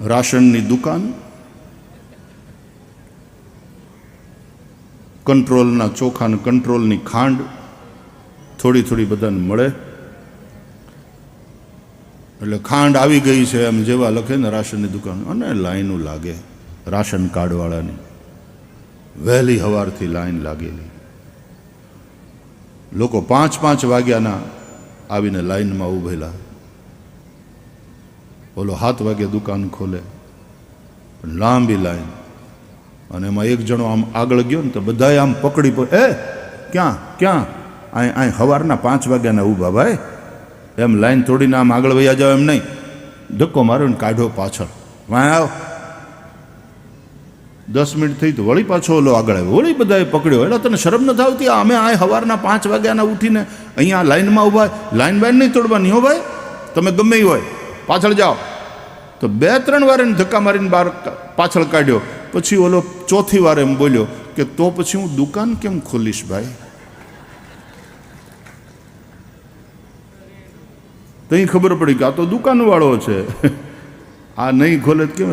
રાશનની દુકાન, કંટ્રોલના ચોખા ને કંટ્રોલની ખાંડ થોડી થોડી બધાને મળે. એટલે ખાંડ આવી ગઈ છે એમ જેવા લખે ને રાશનની દુકાન, અને લાઈનો લાગે રાશન કાર્ડવાળાની. વહેલી સવારથી લાઈન લાગેલી, લોકો 5-5 વાગ્યાના આવીને લાઈનમાં ઊભેલા. ઓલો 7 વાગે દુકાન ખોલે, લાંબી લાઈન. અને એમાં એક જણો આમ આગળ ગયો ને તો બધાએ આમ પકડી ક્યાં ક્યાં અહીં સવારના 5 વાગ્યાના ઊભા ભાઈ, એમ લાઈન તોડીને આમ આગળ વયા જાવ એમ નહીં. ધક્કો માર્યો ને કાઢો પાછળ, વાં આવ. 10 મિનિટ થઈ તો વળી પાછો ઓલો આગળ આવ્યો, વળી બધાએ પકડ્યો. એટલે તને શરમ નથી આવતી? અમે આ સવારના 5 વાગ્યાના ઉઠીને અહીંયા લાઈનમાં ઊભા, લાઈન બાઈન નહીં તોડવાની હો ભાઈ, તમે ગમે એ હોય પાછળ જાઓ. તો 2-3 વાર એને ધક્કા મારીને બહાર પાછળ કાઢ્યો. પછી ઓલો ચોથી વાર એમ બોલ્યો કે તો પછી હું દુકાન કેમ ખોલીશ ભાઈ? તઈ ખબર પડી કે આ તો દુકાનવાળો છે, આ નહીં ખોલે કેમ?